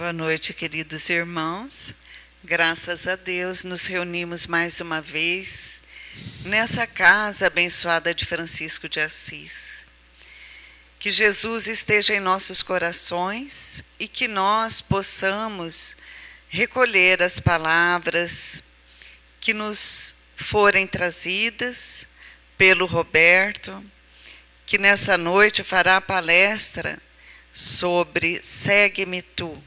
Boa noite, queridos irmãos. Graças a Deus, nos reunimos mais uma vez nessa casa abençoada de Francisco de Assis. Que Jesus esteja em nossos corações e que nós possamos recolher as palavras que nos forem trazidas pelo Roberto, que nessa noite fará a palestra sobre Segue-me Tu.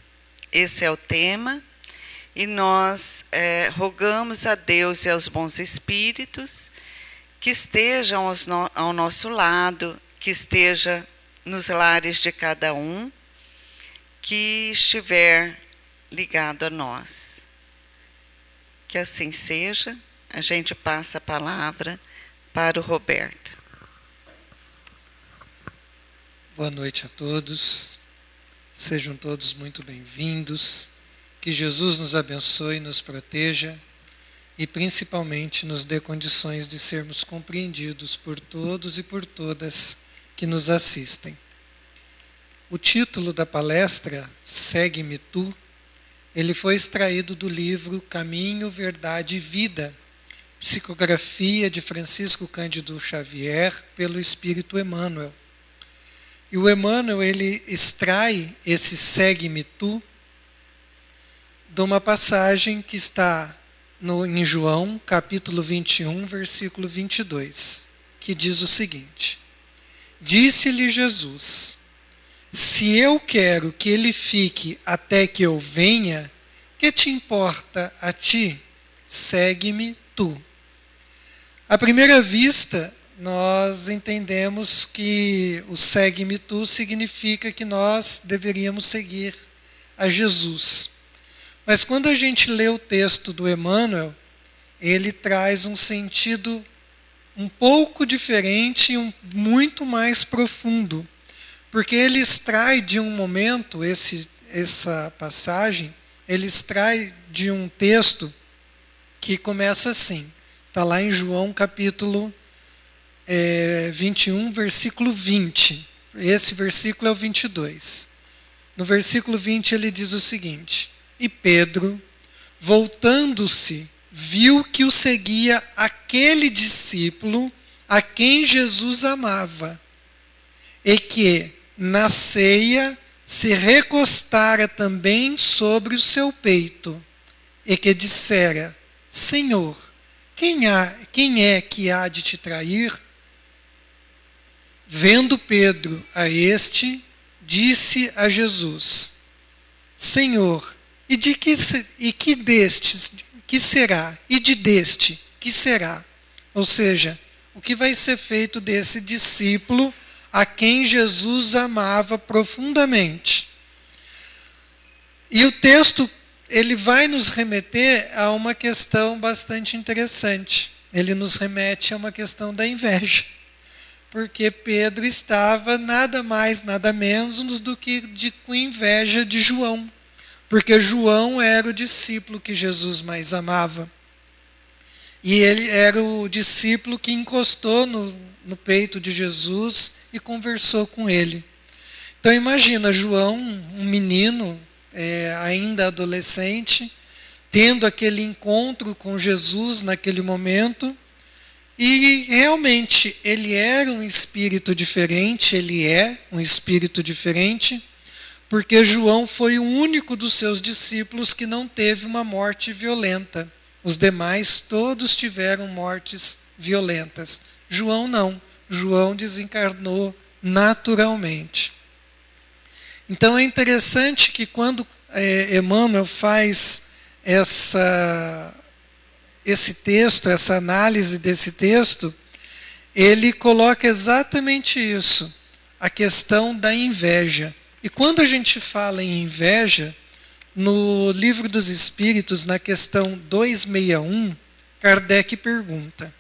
Esse é o tema, e nós rogamos a Deus e aos bons espíritos que estejam ao nosso lado, que esteja nos lares de cada um, que estiver ligado a nós. Que assim seja. A gente passa a palavra para o Roberto. Boa noite a todos. Sejam todos muito bem-vindos. Que Jesus nos abençoe, nos proteja e principalmente nos dê condições de sermos compreendidos por todos e por todas que nos assistem. O título da palestra, Segue-me Tu, ele foi extraído do livro Caminho, Verdade e Vida, psicografia de Francisco Cândido Xavier pelo Espírito Emmanuel. E o Emmanuel, ele extrai esse Segue-me Tu de uma passagem que está em João, capítulo 21, versículo 22, que diz o seguinte: Disse-lhe Jesus: Se eu quero que ele fique até que eu venha, que te importa a ti? Segue-me tu. À primeira vista, nós entendemos que o Segue-me Tu significa que nós deveríamos seguir a Jesus. Mas quando a gente lê o texto do Emmanuel, ele traz um sentido um pouco diferente e muito mais profundo. Porque ele extrai de um momento, essa passagem, ele extrai de um texto que começa assim. Está lá em João capítulo 21, versículo 20. Esse versículo é o 22. No versículo 20 ele diz o seguinte: E Pedro, voltando-se, viu que o seguia aquele discípulo a quem Jesus amava, e que, na ceia, se recostara também sobre o seu peito, e que dissera: Senhor, quem é que há de te trair? Vendo Pedro a este, disse a Jesus: Senhor, e que destes que será? E de deste que será? Ou seja, o que vai ser feito desse discípulo a quem Jesus amava profundamente? E o texto, ele vai nos remeter a uma questão bastante interessante. Ele nos remete a uma questão da inveja. Porque Pedro estava nada mais, nada menos do que com inveja de João. Porque João era o discípulo que Jesus mais amava. E ele era o discípulo que encostou no peito de Jesus e conversou com ele. Então imagina João, um menino, ainda adolescente, tendo aquele encontro com Jesus naquele momento. E realmente ele era um espírito diferente, ele é um espírito diferente, porque João foi o único dos seus discípulos que não teve uma morte violenta. Os demais todos tiveram mortes violentas. João não. João desencarnou naturalmente. Então é interessante que quando Emmanuel faz esse texto, essa análise desse texto, ele coloca exatamente isso, a questão da inveja. E quando a gente fala em inveja, no Livro dos Espíritos, na questão 261, Kardec pergunta: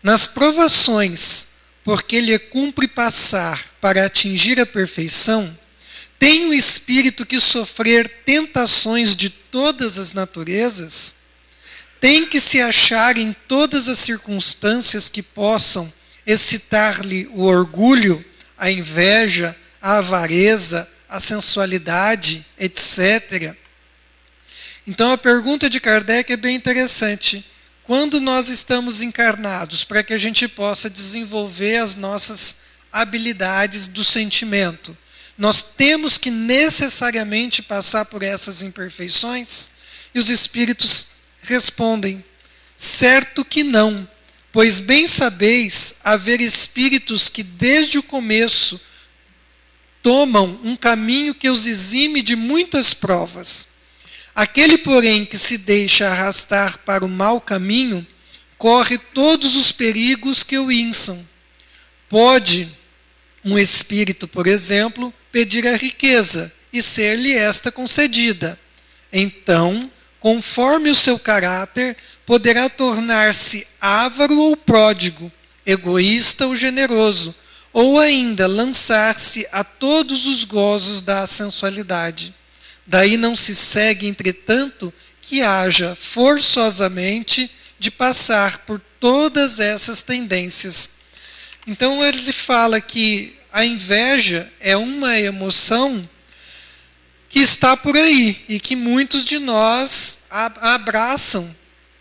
Nas provações, porque lhe cumpre passar para atingir a perfeição, tem o espírito que sofrer tentações de todas as naturezas? Tem que se achar em todas as circunstâncias que possam excitar-lhe o orgulho, a inveja, a avareza, a sensualidade, etc. Então a pergunta de Kardec é bem interessante. Quando nós estamos encarnados, para que a gente possa desenvolver as nossas habilidades do sentimento, nós temos que necessariamente passar por essas imperfeições? E os espíritos respondem: certo que não, pois bem sabeis haver espíritos que desde o começo tomam um caminho que os exime de muitas provas. Aquele, porém, que se deixa arrastar para o mau caminho, corre todos os perigos que o inçam. Pode um espírito, por exemplo, pedir a riqueza e ser-lhe esta concedida. Então, conforme o seu caráter, poderá tornar-se avaro ou pródigo, egoísta ou generoso, ou ainda lançar-se a todos os gozos da sensualidade. Daí não se segue, entretanto, que haja forçosamente de passar por todas essas tendências. Então ele fala que a inveja é uma emoção que está por aí e que muitos de nós abraçam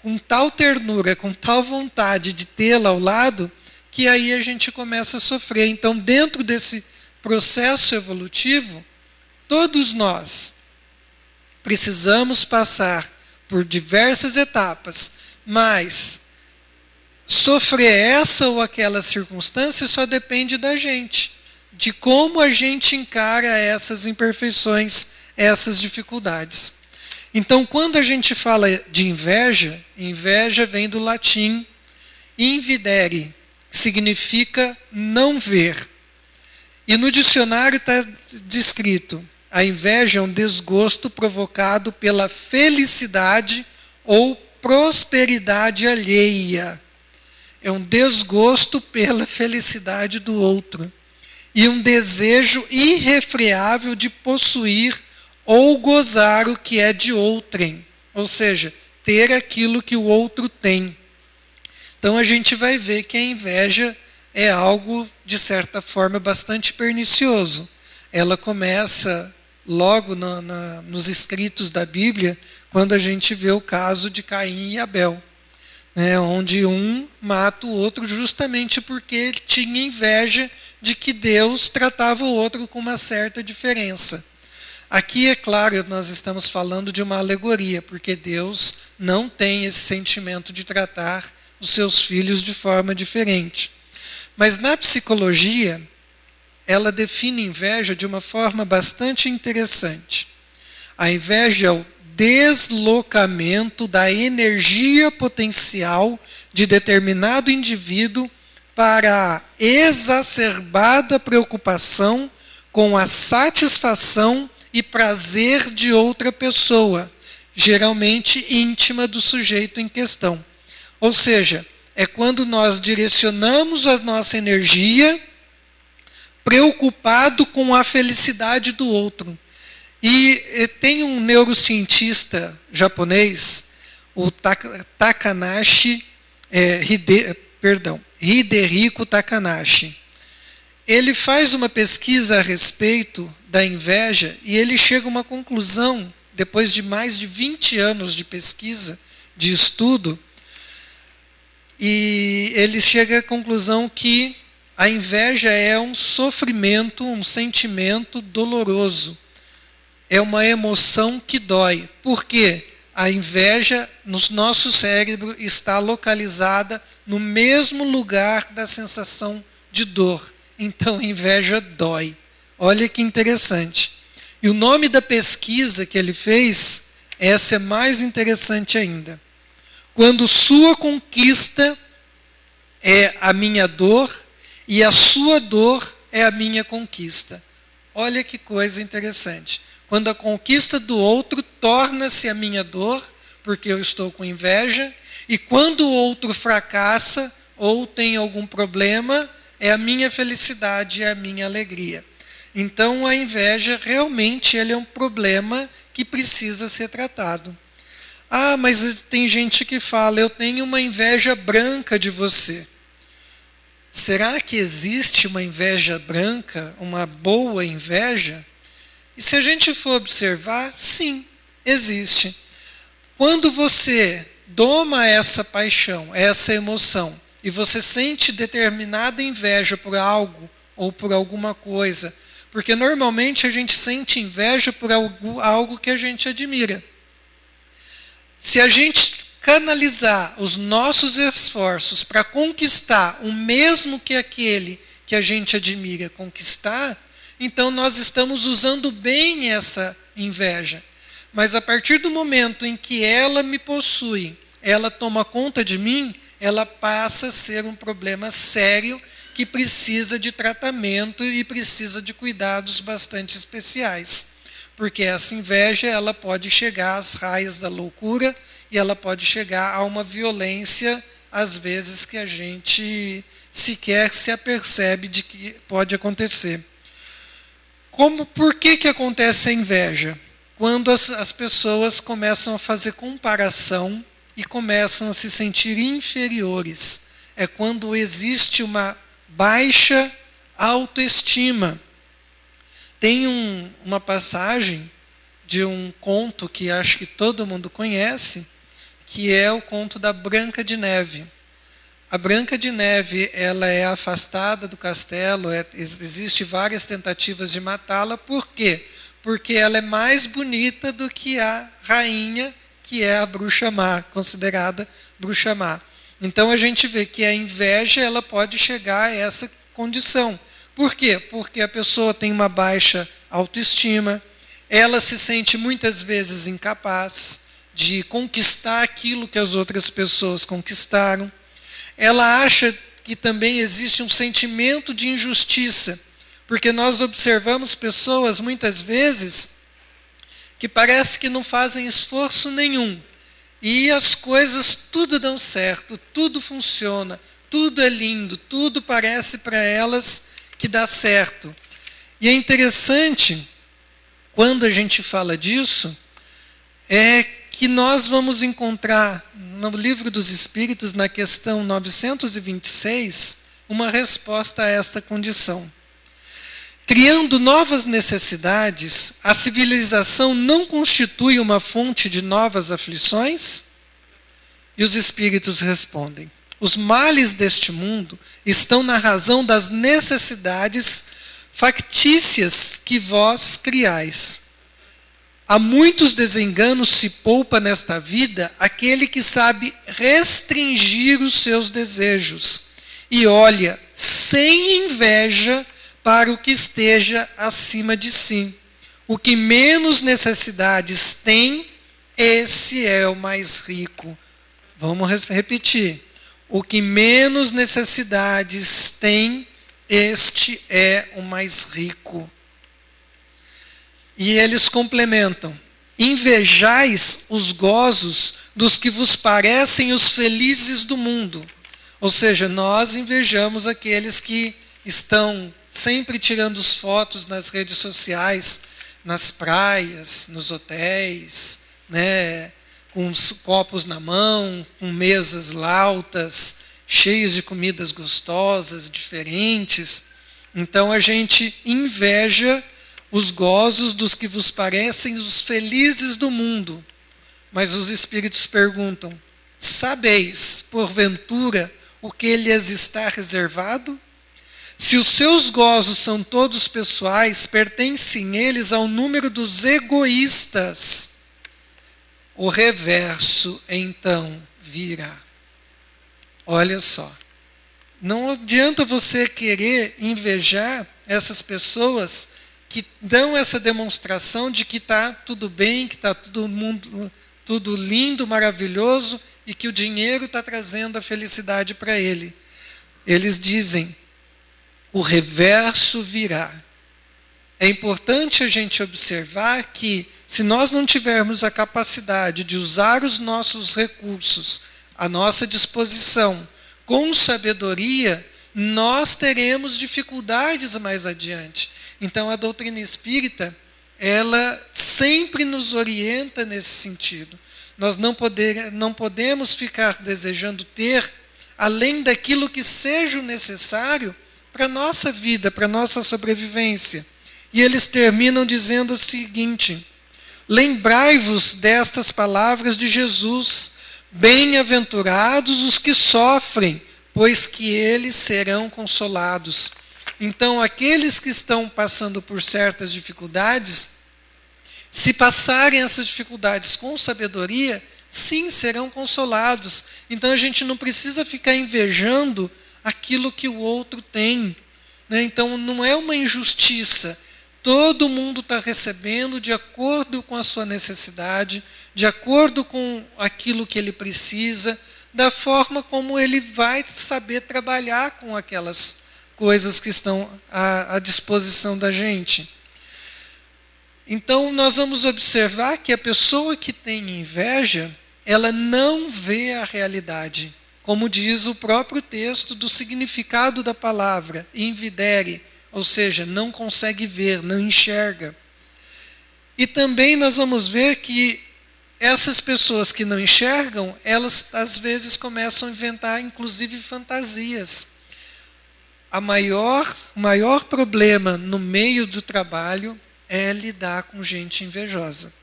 com tal ternura, com tal vontade de tê-la ao lado, que aí a gente começa a sofrer. Então, dentro desse processo evolutivo, todos nós precisamos passar por diversas etapas, mas sofrer essa ou aquela circunstância só depende da gente, de como a gente encara essas imperfeições, essas dificuldades. Então, quando a gente fala de inveja, inveja vem do latim invidere, que significa não ver. E no dicionário está descrito: a inveja é um desgosto provocado pela felicidade ou prosperidade alheia. É um desgosto pela felicidade do outro. E um desejo irrefreável de possuir ou gozar o que é de outrem. Ou seja, ter aquilo que o outro tem. Então a gente vai ver que a inveja é algo, de certa forma, bastante pernicioso. Ela começa logo nos escritos da Bíblia, quando a gente vê o caso de Caim e Abel, né, onde um mata o outro justamente porque ele tinha inveja de que Deus tratava o outro com uma certa diferença. Aqui, é claro, nós estamos falando de uma alegoria, porque Deus não tem esse sentimento de tratar os seus filhos de forma diferente. Mas na psicologia, ela define inveja de uma forma bastante interessante. A inveja é o deslocamento da energia potencial de determinado indivíduo para a exacerbada preocupação com a satisfação e prazer de outra pessoa, geralmente íntima do sujeito em questão. Ou seja, é quando nós direcionamos a nossa energia preocupado com a felicidade do outro. E tem um neurocientista japonês, o Hidehiko Takanashi. Ele faz uma pesquisa a respeito da inveja e ele chega a uma conclusão, depois de mais de 20 anos de pesquisa, de estudo, e ele chega à conclusão que a inveja é um sofrimento, um sentimento doloroso. É uma emoção que dói. Por quê? A inveja no nosso cérebro está localizada no mesmo lugar da sensação de dor. Então a inveja dói. Olha que interessante. E o nome da pesquisa que ele fez, essa é mais interessante ainda. Quando sua conquista é a minha dor e a sua dor é a minha conquista. Olha que coisa interessante. Quando a conquista do outro torna-se a minha dor, porque eu estou com inveja, e quando o outro fracassa ou tem algum problema, é a minha felicidade, é a minha alegria. Então a inveja realmente ele é um problema que precisa ser tratado. Ah, mas tem gente que fala, eu tenho uma inveja branca de você. Será que existe uma inveja branca, uma boa inveja? E se a gente for observar, sim, existe. Quando você doma essa paixão, essa emoção, e você sente determinada inveja por algo ou por alguma coisa, porque normalmente a gente sente inveja por algo que a gente admira. Se a gente canalizar os nossos esforços para conquistar o mesmo que aquele que a gente admira conquistar, então nós estamos usando bem essa inveja. Mas a partir do momento em que ela me possui, ela toma conta de mim, ela passa a ser um problema sério que precisa de tratamento e precisa de cuidados bastante especiais. Porque essa inveja, ela pode chegar às raias da loucura e ela pode chegar a uma violência, às vezes, que a gente sequer se apercebe de que pode acontecer. Por que acontece a inveja? Quando as pessoas começam a fazer comparação e começam a se sentir inferiores. É quando existe uma baixa autoestima. Tem uma passagem de um conto que acho que todo mundo conhece, que é o conto da Branca de Neve. A Branca de Neve, ela é afastada do castelo, existe várias tentativas de matá-la. Por quê? Porque ela é mais bonita do que a rainha, que é a bruxa má, considerada bruxa má. Então a gente vê que a inveja, ela pode chegar a essa condição. Por quê? Porque a pessoa tem uma baixa autoestima, ela se sente muitas vezes incapaz de conquistar aquilo que as outras pessoas conquistaram. Ela acha que também existe um sentimento de injustiça, porque nós observamos pessoas muitas vezes que parece que não fazem esforço nenhum e as coisas tudo dão certo, tudo funciona, tudo é lindo, tudo parece para elas que dá certo. E é interessante, quando a gente fala disso, é que nós vamos encontrar no Livro dos Espíritos, na questão 926, uma resposta a esta condição. Criando novas necessidades, a civilização não constitui uma fonte de novas aflições? E os Espíritos respondem: os males deste mundo estão na razão das necessidades factícias que vós criais. A muitos desenganos se poupa nesta vida aquele que sabe restringir os seus desejos e olha sem inveja para o que esteja acima de si. O que menos necessidades tem, esse é o mais rico. Vamos repetir. O que menos necessidades tem, este é o mais rico. E eles complementam: invejais os gozos dos que vos parecem os felizes do mundo. Ou seja, nós invejamos aqueles que estão sempre tirando as fotos nas redes sociais, nas praias, nos hotéis, né, com os copos na mão, com mesas lautas, cheios de comidas gostosas, diferentes. Então a gente inveja os gozos dos que vos parecem os felizes do mundo. Mas os Espíritos perguntam: sabeis, porventura, o que lhes está reservado? Se os seus gozos são todos pessoais, pertencem eles ao número dos egoístas. O reverso, então, virá. Olha só. Não adianta você querer invejar essas pessoas que dão essa demonstração de que está tudo bem, que está tudo lindo, maravilhoso e que o dinheiro está trazendo a felicidade para ele. Eles dizem: o reverso virá. É importante a gente observar que, se nós não tivermos a capacidade de usar os nossos recursos à nossa disposição com sabedoria, nós teremos dificuldades mais adiante. Então a doutrina espírita, ela sempre nos orienta nesse sentido. Nós não podemos ficar desejando ter além daquilo que seja necessário para a nossa vida, para a nossa sobrevivência. E eles terminam dizendo o seguinte: lembrai-vos destas palavras de Jesus, bem-aventurados os que sofrem, pois que eles serão consolados. Então, aqueles que estão passando por certas dificuldades, se passarem essas dificuldades com sabedoria, sim, serão consolados. Então, a gente não precisa ficar invejando aquilo que o outro tem, né? Então, não é uma injustiça. Todo mundo está recebendo de acordo com a sua necessidade, de acordo com aquilo que ele precisa, da forma como ele vai saber trabalhar com aquelas coisas que estão à disposição da gente. Então, nós vamos observar que a pessoa que tem inveja, ela não vê a realidade. Como diz o próprio texto do significado da palavra, invidere, ou seja, não consegue ver, não enxerga. E também nós vamos ver que essas pessoas que não enxergam, elas às vezes começam a inventar inclusive fantasias. O maior problema no meio do trabalho é lidar com gente invejosa.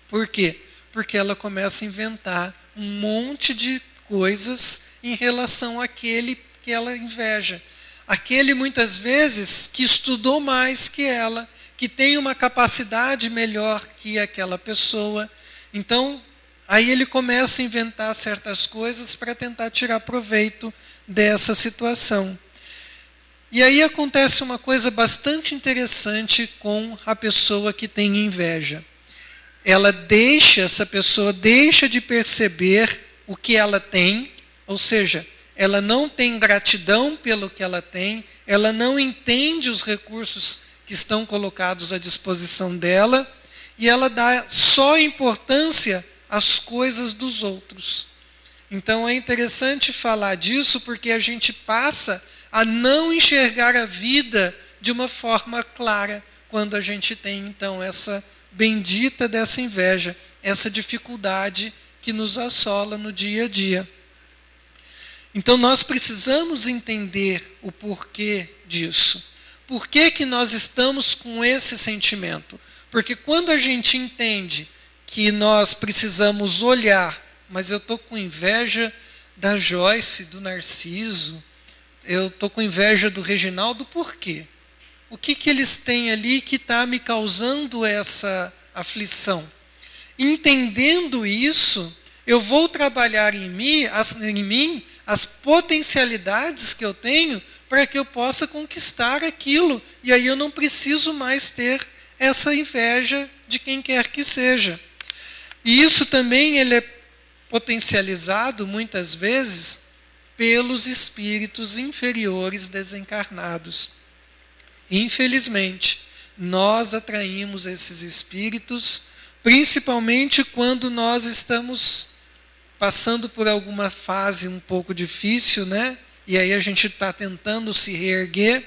Por quê? Porque ela começa a inventar um monte de coisas em relação àquele que ela inveja. Aquele, muitas vezes, que estudou mais que ela, que tem uma capacidade melhor que aquela pessoa. Então, aí ele começa a inventar certas coisas para tentar tirar proveito dessa situação. E aí acontece uma coisa bastante interessante com a pessoa que tem inveja. Essa pessoa deixa de perceber o que ela tem, ou seja, ela não tem gratidão pelo que ela tem, ela não entende os recursos que estão colocados à disposição dela, e ela dá só importância às coisas dos outros. Então é interessante falar disso, porque a gente passa a não enxergar a vida de uma forma clara, quando a gente tem então essa bendita dessa inveja, essa dificuldade que nos assola no dia a dia. Então nós precisamos entender o porquê disso. Por que nós estamos com esse sentimento? Porque quando a gente entende que nós precisamos olhar, mas eu estou com inveja da Joyce, do Narciso, eu estou com inveja do Reginaldo, por quê? O que eles têm ali que está me causando essa aflição? Entendendo isso, eu vou trabalhar em mim as potencialidades que eu tenho para que eu possa conquistar aquilo. E aí eu não preciso mais ter essa inveja de quem quer que seja. E isso também ele é potencializado muitas vezes pelos espíritos inferiores desencarnados. Infelizmente, nós atraímos esses espíritos, principalmente quando nós estamos passando por alguma fase um pouco difícil, né? E aí a gente está tentando se reerguer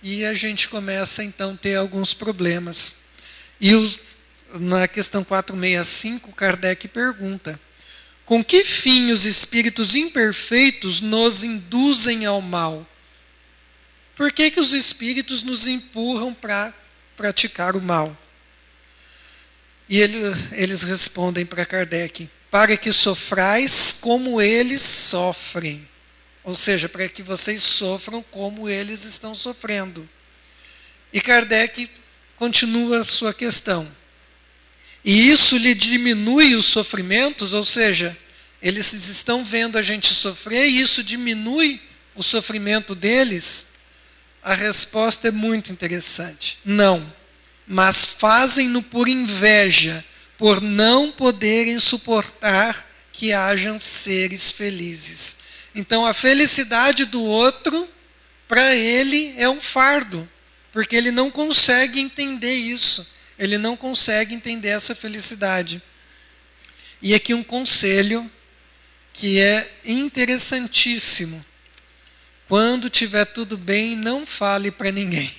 e a gente começa então a ter alguns problemas. E na questão 465, Kardec pergunta: com que fim os espíritos imperfeitos nos induzem ao mal? Por que os espíritos nos empurram para praticar o mal? E eles respondem para Kardec: para que sofrais como eles sofrem. Ou seja, para que vocês sofram como eles estão sofrendo. E Kardec continua a sua questão. E isso lhe diminui os sofrimentos, ou seja, eles estão vendo a gente sofrer e isso diminui o sofrimento deles? A resposta é muito interessante. Não, mas fazem-no por inveja, por não poderem suportar que hajam seres felizes. Então a felicidade do outro, para ele, é um fardo, porque ele não consegue entender isso, ele não consegue entender essa felicidade. E aqui um conselho que é interessantíssimo. Quando tiver tudo bem, não fale para ninguém.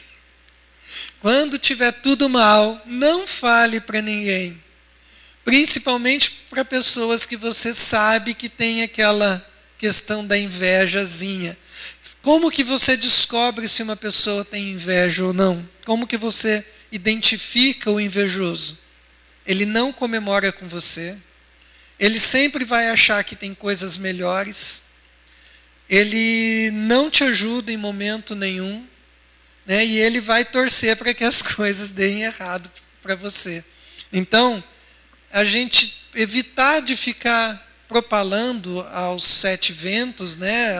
Quando tiver tudo mal, não fale para ninguém. Principalmente para pessoas que você sabe que tem aquela questão da invejazinha. Como que você descobre se uma pessoa tem inveja ou não? Como que você identifica o invejoso? Ele não comemora com você. Ele sempre vai achar que tem coisas melhores. Ele não te ajuda em momento nenhum, né? E ele vai torcer para que as coisas deem errado para você. Então, a gente evitar de ficar propalando aos sete ventos, né?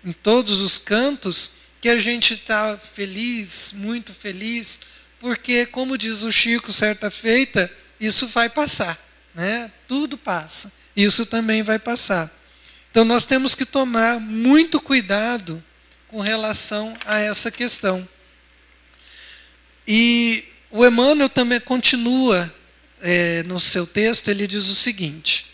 Em todos os cantos, que a gente está feliz, muito feliz, porque, como diz o Chico certa feita, isso vai passar, né? Tudo passa. Isso também vai passar. Então nós temos que tomar muito cuidado com relação a essa questão. E o Emmanuel também continua no seu texto, ele diz o seguinte: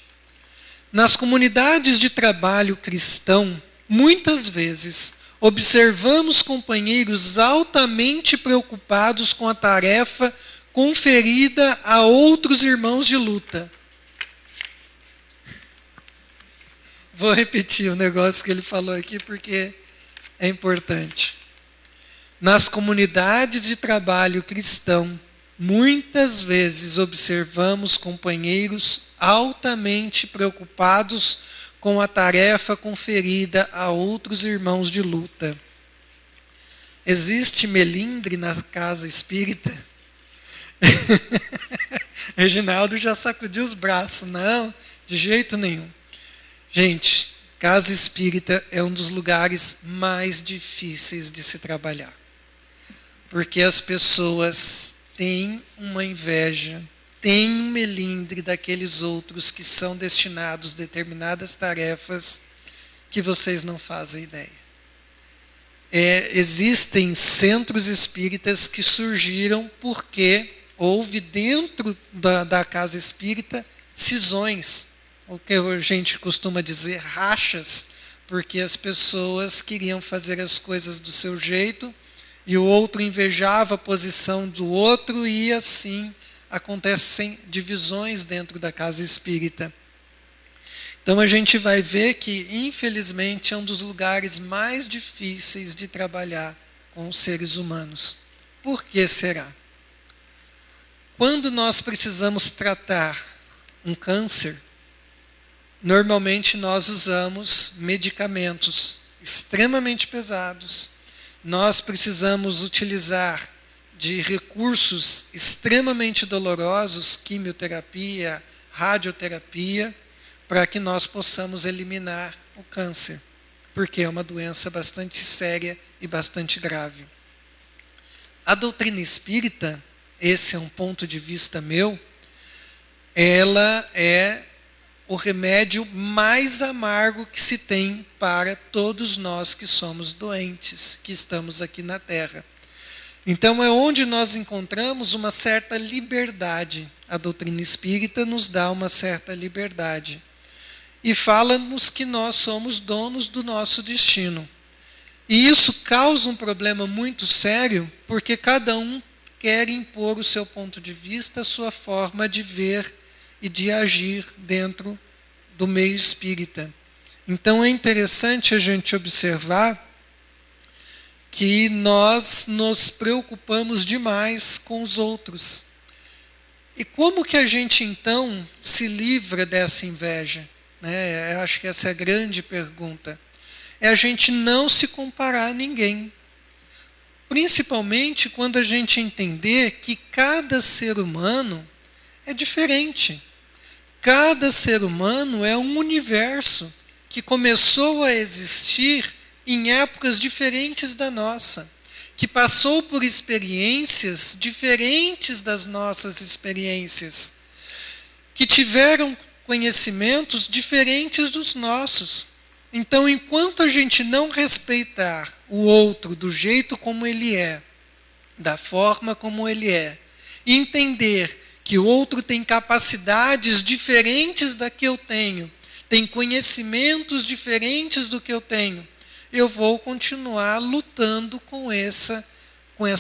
nas comunidades de trabalho cristão, muitas vezes observamos companheiros altamente preocupados com a tarefa conferida a outros irmãos de luta. Vou repetir o negócio que ele falou aqui porque é importante. Nas comunidades de trabalho cristão, muitas vezes observamos companheiros altamente preocupados com a tarefa conferida a outros irmãos de luta. Existe melindre na casa espírita? Reginaldo já sacudiu os braços. Não, de jeito nenhum. Gente, casa espírita é um dos lugares mais difíceis de se trabalhar. Porque as pessoas têm uma inveja, têm um melindre daqueles outros que são destinados a determinadas tarefas que vocês não fazem ideia. Existem centros espíritas que surgiram porque houve dentro da casa espírita cisões, o que a gente costuma dizer rachas, porque as pessoas queriam fazer as coisas do seu jeito e o outro invejava a posição do outro e assim acontecem divisões dentro da casa espírita. Então a gente vai ver que, infelizmente, é um dos lugares mais difíceis de trabalhar com os seres humanos. Por que será? Quando nós precisamos tratar um câncer, normalmente nós usamos medicamentos extremamente pesados. Nós precisamos utilizar de recursos extremamente dolorosos, quimioterapia, radioterapia, para que nós possamos eliminar o câncer, porque é uma doença bastante séria e bastante grave. A doutrina espírita, esse é um ponto de vista meu, ela é o remédio mais amargo que se tem para todos nós que somos doentes, que estamos aqui na Terra. Então é onde nós encontramos uma certa liberdade. A doutrina espírita nos dá uma certa liberdade. E fala-nos que nós somos donos do nosso destino. E isso causa um problema muito sério, porque cada um quer impor o seu ponto de vista, a sua forma de ver e de agir dentro do meio espírita. Então é interessante a gente observar que nós nos preocupamos demais com os outros. E como que a gente então se livra dessa inveja? Eu acho que essa é a grande pergunta. É a gente não se comparar a ninguém. Principalmente quando a gente entender que cada ser humano é diferente. Cada ser humano é um universo que começou a existir em épocas diferentes da nossa, que passou por experiências diferentes das nossas experiências, que tiveram conhecimentos diferentes dos nossos. Então, enquanto a gente não respeitar o outro do jeito como ele é, da forma como ele é, e entender que o outro tem capacidades diferentes da que eu tenho, tem conhecimentos diferentes do que eu tenho, eu vou continuar lutando com essa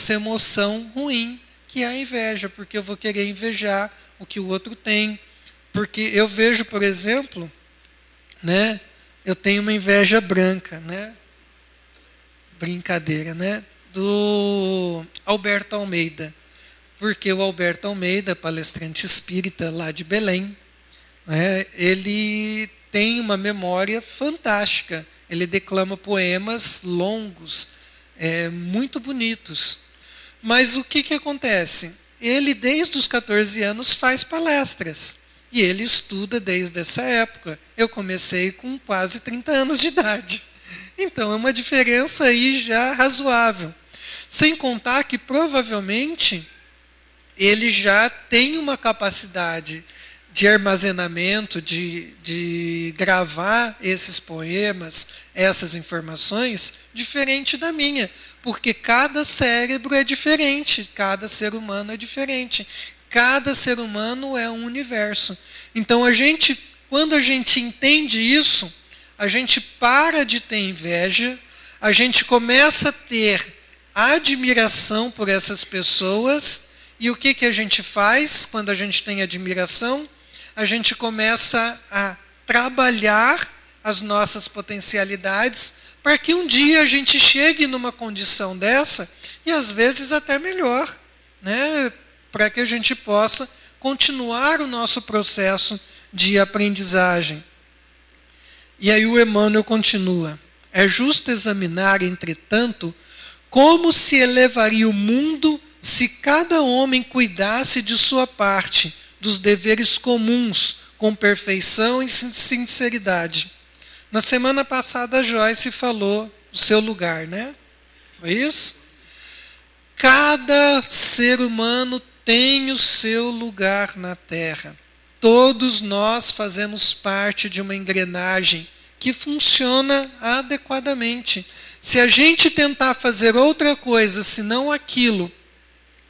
emoção ruim, que é a inveja, porque eu vou querer invejar o que o outro tem. Porque eu vejo, por exemplo, eu tenho uma inveja branca, brincadeira, né? Do Alberto Almeida. Porque o Alberto Almeida, palestrante espírita lá de Belém, né, ele tem uma memória fantástica. Ele declama poemas longos, muito bonitos. Mas o que acontece? Ele, desde os 14 anos, faz palestras. E ele estuda desde essa época. Eu comecei com quase 30 anos de idade. Então, é uma diferença aí já razoável. Sem contar que, provavelmente, ele já tem uma capacidade de armazenamento, de gravar esses poemas, essas informações, diferente da minha. Porque cada cérebro é diferente, cada ser humano é diferente. Cada ser humano é um universo. Então, quando a gente entende isso, a gente para de ter inveja, a gente começa a ter admiração por essas pessoas. E o que a gente faz quando a gente tem admiração? A gente começa a trabalhar as nossas potencialidades para que um dia a gente chegue numa condição dessa, e às vezes até melhor, né? Para que a gente possa continuar o nosso processo de aprendizagem. E aí o Emmanuel continua. É justo examinar, entretanto, como se elevaria o mundo se cada homem cuidasse de sua parte, dos deveres comuns, com perfeição e sinceridade. Na semana passada a Joyce falou do seu lugar, né? Foi isso? Cada ser humano tem o seu lugar na Terra. Todos nós fazemos parte de uma engrenagem que funciona adequadamente. Se a gente tentar fazer outra coisa senão aquilo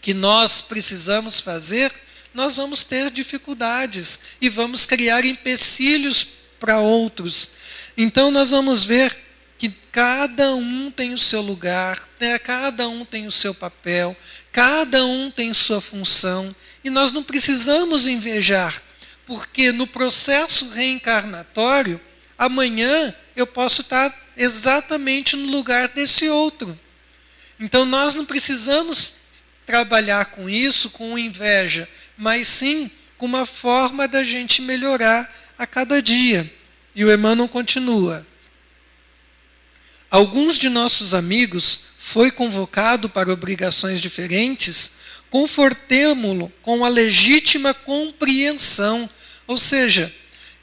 que nós precisamos fazer, nós vamos ter dificuldades e vamos criar empecilhos para outros. Então nós vamos ver que cada um tem o seu lugar, né? Cada um tem o seu papel, cada um tem sua função, e nós não precisamos invejar, porque no processo reencarnatório, amanhã eu posso estar exatamente no lugar desse outro. Então nós não precisamos trabalhar com isso, com inveja, mas sim com uma forma da gente melhorar a cada dia. E o Emmanuel continua. Alguns de nossos amigos foi convocado para obrigações diferentes, confortemo-lo com a legítima compreensão, ou seja,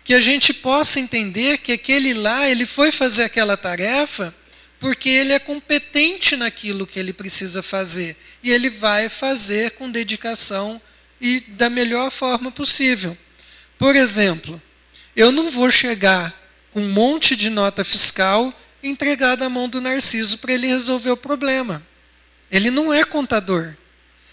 que a gente possa entender que aquele lá, ele foi fazer aquela tarefa porque ele é competente naquilo que ele precisa fazer, e ele vai fazer com dedicação e da melhor forma possível. Por exemplo, eu não vou chegar com um monte de nota fiscal e entregar na mão do Narciso para ele resolver o problema. Ele não é contador.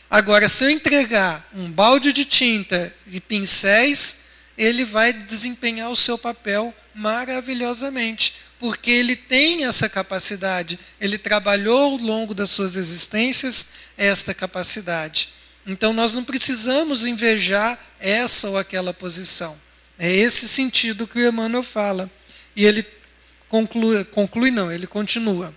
Agora, se eu entregar um balde de tinta e pincéis, ele vai desempenhar o seu papel maravilhosamente, porque ele tem essa capacidade, ele trabalhou ao longo das suas existências esta capacidade. Então nós não precisamos invejar essa ou aquela posição. É esse sentido que o Emmanuel fala. E ele ele continua.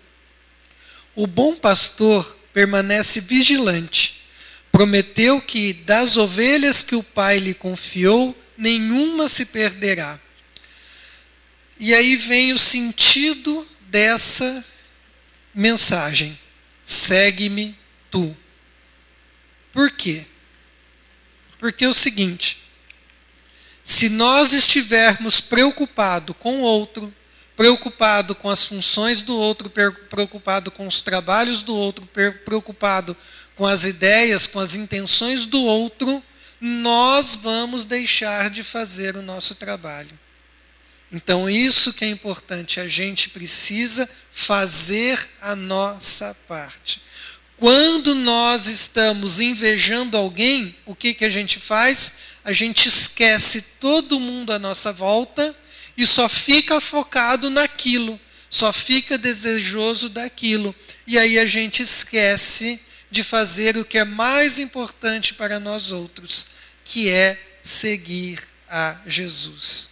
O bom pastor permanece vigilante. Prometeu que das ovelhas que o Pai lhe confiou, nenhuma se perderá. E aí vem o sentido dessa mensagem. Segue-me tu. Por quê? Porque é o seguinte, se nós estivermos preocupados com o outro, preocupado com as funções do outro, preocupado com os trabalhos do outro, preocupado com as ideias, com as intenções do outro, nós vamos deixar de fazer o nosso trabalho. Então isso que é importante, a gente precisa fazer a nossa parte. Quando nós estamos invejando alguém, o que a gente faz? A gente esquece todo mundo à nossa volta e só fica focado naquilo, só fica desejoso daquilo. E aí a gente esquece de fazer o que é mais importante para nós outros, que é seguir a Jesus.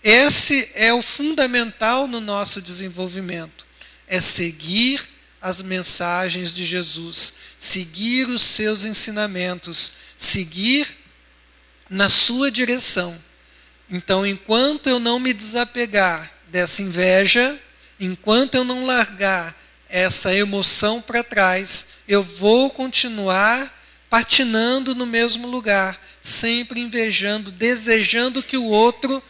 Esse é o fundamental no nosso desenvolvimento, é seguir as mensagens de Jesus, seguir os seus ensinamentos, seguir na sua direção. Então, enquanto eu não me desapegar dessa inveja, enquanto eu não largar essa emoção para trás, eu vou continuar patinando no mesmo lugar, sempre invejando, desejando que o outro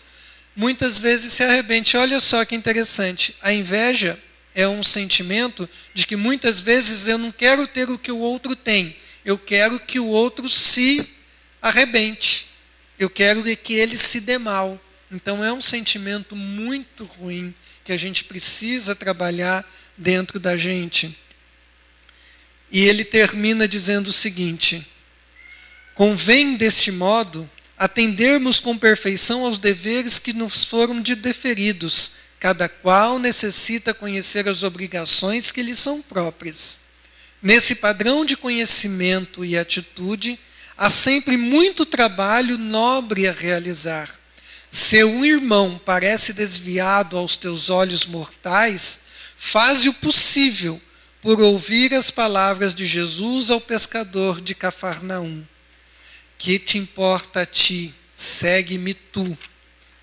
muitas vezes se arrebente. Olha só que interessante, a inveja é um sentimento de que muitas vezes eu não quero ter o que o outro tem, eu quero que o outro se arrebente, eu quero que ele se dê mal. Então é um sentimento muito ruim que a gente precisa trabalhar dentro da gente. E ele termina dizendo o seguinte: convém deste modo atendermos com perfeição aos deveres que nos foram deferidos. Cada qual necessita conhecer as obrigações que lhe são próprias. Nesse padrão de conhecimento e atitude, há sempre muito trabalho nobre a realizar. Se um irmão parece desviado aos teus olhos mortais, faze o possível por ouvir as palavras de Jesus ao pescador de Cafarnaum. Que te importa a ti? Segue-me tu.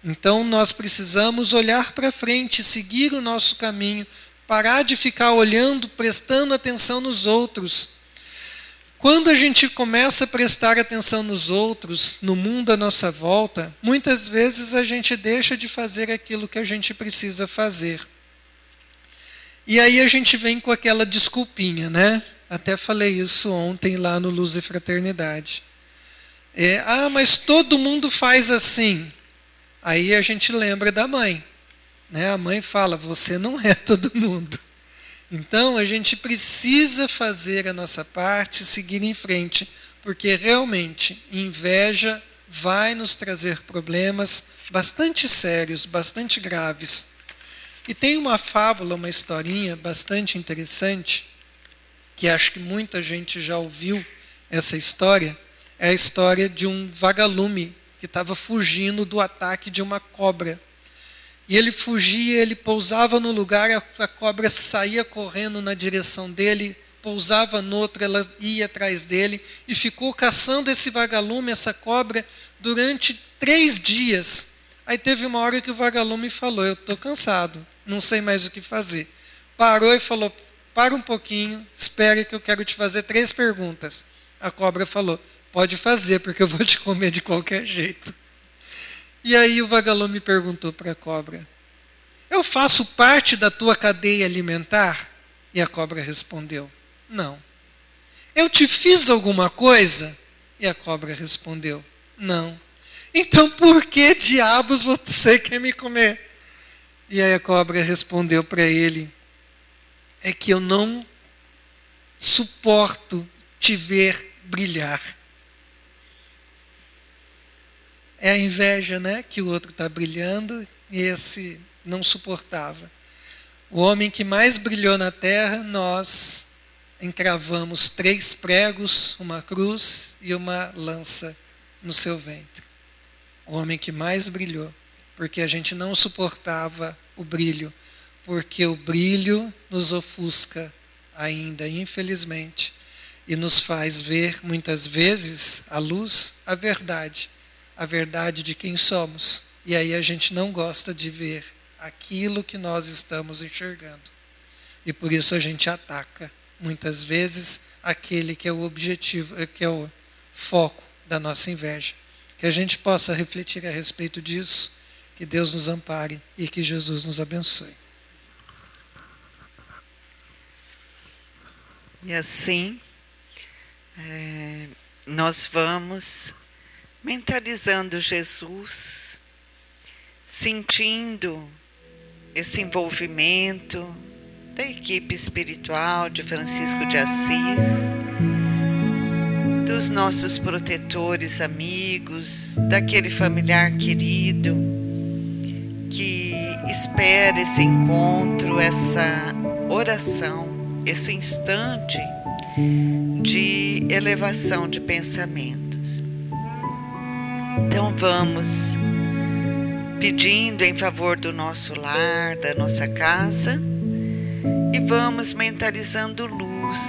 Então nós precisamos olhar para frente, seguir o nosso caminho, parar de ficar olhando, prestando atenção nos outros. Quando a gente começa a prestar atenção nos outros, no mundo à nossa volta, muitas vezes a gente deixa de fazer aquilo que a gente precisa fazer. E aí a gente vem com aquela desculpinha, né? Até falei isso ontem lá no Luz e Fraternidade. Mas todo mundo faz assim. Aí a gente lembra da mãe, né? A mãe fala, você não é todo mundo. Então a gente precisa fazer a nossa parte, seguir em frente, porque realmente inveja vai nos trazer problemas bastante sérios, bastante graves. E tem uma fábula, uma historinha bastante interessante, que acho que muita gente já ouviu essa história, é a história de um vagalume que estava fugindo do ataque de uma cobra. E ele fugia, ele pousava no lugar, a cobra saía correndo na direção dele, pousava no outro, ela ia atrás dele, e ficou caçando esse vagalume, essa cobra, durante 3 dias. Aí teve uma hora que o vagalume falou, eu estou cansado, não sei mais o que fazer. Parou e falou, para um pouquinho, espere que eu quero te fazer 3 perguntas. A cobra falou, pode fazer, porque eu vou te comer de qualquer jeito. E aí o vagalume perguntou para a cobra, eu faço parte da tua cadeia alimentar? E a cobra respondeu, não. Eu te fiz alguma coisa? E a cobra respondeu, não. Então por que diabos você quer me comer? E aí a cobra respondeu para ele, é que eu não suporto te ver brilhar. É a inveja, né? Que o outro está brilhando e esse não suportava. O homem que mais brilhou na terra, nós encravamos 3 pregos, uma cruz e uma lança no seu ventre. O homem que mais brilhou, porque a gente não suportava o brilho, porque o brilho nos ofusca ainda, infelizmente, e nos faz ver, muitas vezes, a luz, a verdade de quem somos. E aí a gente não gosta de ver aquilo que nós estamos enxergando. E por isso a gente ataca, muitas vezes, aquele que é o objetivo, que é o foco da nossa inveja. Que a gente possa refletir a respeito disso, que Deus nos ampare e que Jesus nos abençoe. E assim, nós vamos mentalizando Jesus, sentindo esse envolvimento da equipe espiritual de Francisco de Assis, dos nossos protetores amigos, daquele familiar querido que espera esse encontro, essa oração, esse instante de elevação de pensamentos. Então vamos pedindo em favor do nosso lar, da nossa casa, e vamos mentalizando luz,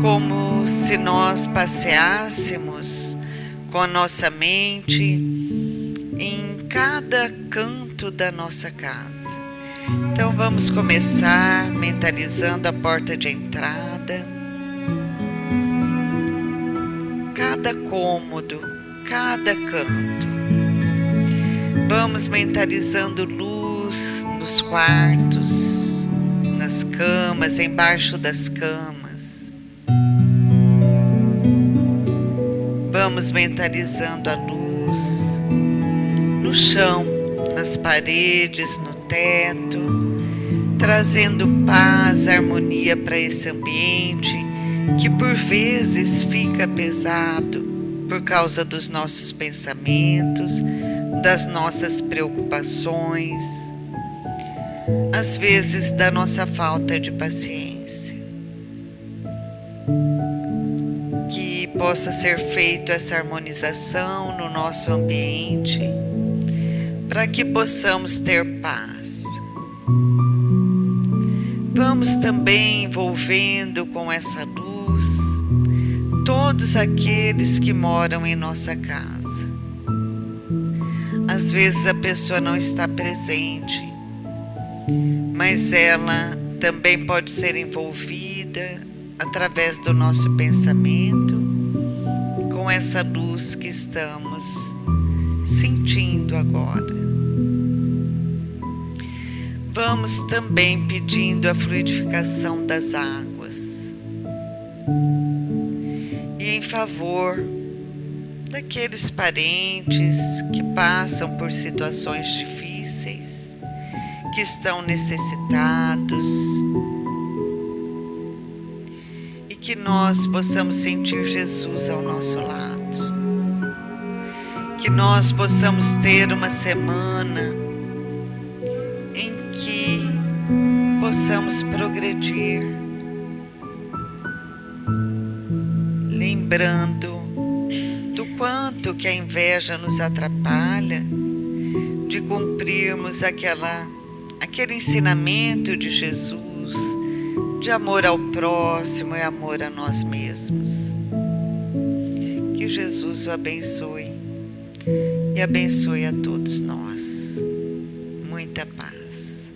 como se nós passeássemos com a nossa mente em cada canto da nossa casa. Então vamos começar mentalizando a porta de entrada, cada cômodo, cada canto. Vamos mentalizando luz nos quartos, nas camas, embaixo das camas. Vamos mentalizando a luz no chão, nas paredes, no teto, trazendo paz, harmonia para esse ambiente que por vezes fica pesado por causa dos nossos pensamentos, das nossas preocupações, às vezes da nossa falta de paciência. Que possa ser feita essa harmonização no nosso ambiente, para que possamos ter paz. Vamos também envolvendo com essa luz todos aqueles que moram em nossa casa. Às vezes a pessoa não está presente, mas ela também pode ser envolvida através do nosso pensamento com essa luz que estamos sentindo agora. Vamos também pedindo a fluidificação das águas e em favor daqueles parentes que passam por situações difíceis, que estão necessitados, e que nós possamos sentir Jesus ao nosso lado, que nós possamos ter uma semana em que possamos progredir, lembrando do quanto que a inveja nos atrapalha de cumprirmos aquele ensinamento de Jesus, de amor ao próximo e amor a nós mesmos. Que Jesus o abençoe e abençoe a todos nós. Muita paz.